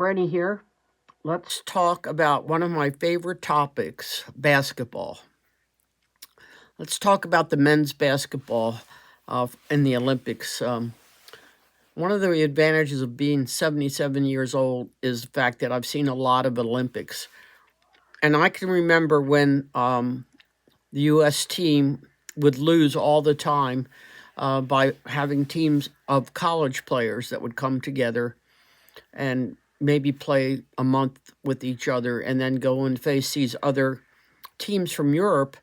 Freddie here. Let's talk about one of my favorite topics, basketball. Let's talk about the men's basketball in the Olympics. One of the advantages of being 77 years old is the fact that I've seen a lot of Olympics. And I can remember when the U.S. team would lose all the time by having teams of college players that would come together and maybe play a month with each other and then go and face these other teams from Europe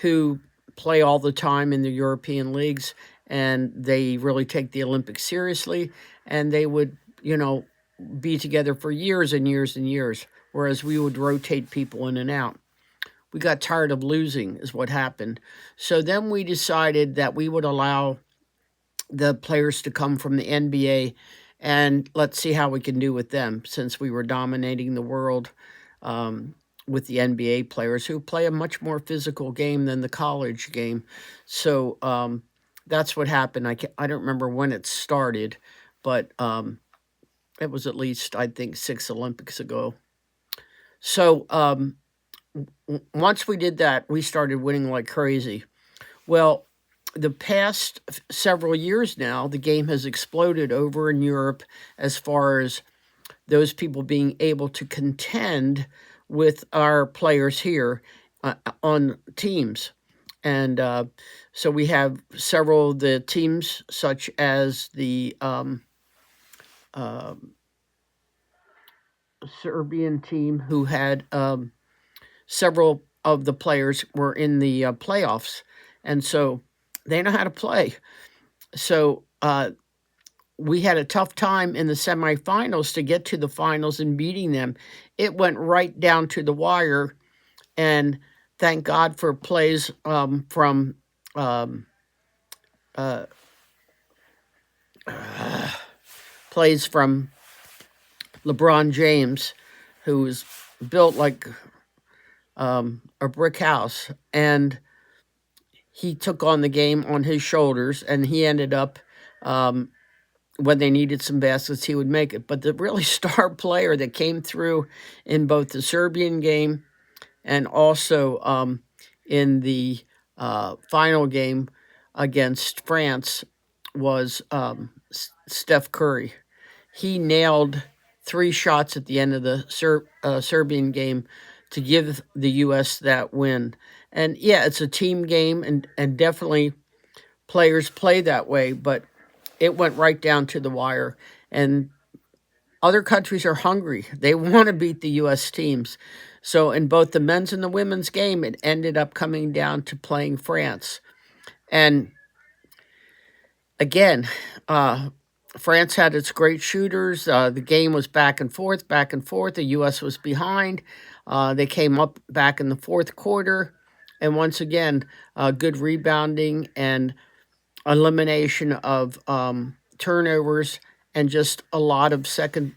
who play all the time in the European leagues, and they really take the Olympics seriously, and they would, be together for years and years and years, whereas we would rotate people in and out. We got tired of losing is what happened. So then we decided that we would allow the players to come from the NBA, and let's see how we can do with them, since we were dominating the world with the NBA players who play a much more physical game than the college game. So that's what happened. I don't remember when it started, but it was at least, I think, 6 Olympics ago. So once we did that, we started winning like crazy. Well, the past several years now, the game has exploded over in Europe as far as those people being able to contend with our players here on teams. And so we have several of the teams, such as the Serbian team, who had several of the players were in the playoffs. And so they know how to play. So we had a tough time in the semifinals to get to the finals and beating them. It went right down to the wire, and thank God for plays from LeBron James, who's built like a brick house, and he took on the game on his shoulders, and he ended up, when they needed some baskets, he would make it. But the really star player that came through in both the Serbian game and also in the final game against France was Steph Curry. He nailed 3 shots at the end of the Serbian game to give the U.S. that win. And yeah, it's a team game, and definitely players play that way, but it went right down to the wire. And other countries are hungry. They want to beat the U.S. teams. So in both the men's and the women's game, it ended up coming down to playing France. And again, France had its great shooters. The game was back and forth, back and forth. The U.S. was behind. They came up back in the fourth quarter. And once again, good rebounding and elimination of turnovers and just a lot of second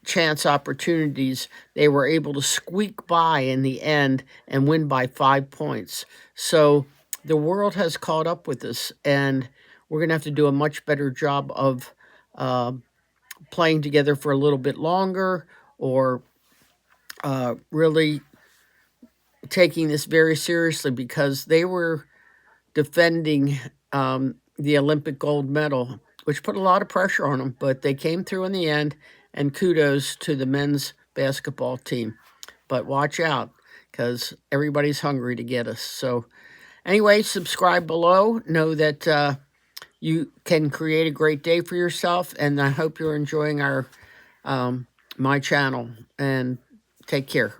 chance opportunities. They were able to squeak by in the end and win by 5 points. So the world has caught up with us, and we're going to have to do a much better job of playing together for a little bit longer, or really taking this very seriously, because they were defending the Olympic gold medal, which put a lot of pressure on them, but they came through in the end, and kudos to the men's basketball team. But watch out, because everybody's hungry to get us. So anyway, subscribe below. Know that you can create a great day for yourself, and I hope you're enjoying our my channel, and take care.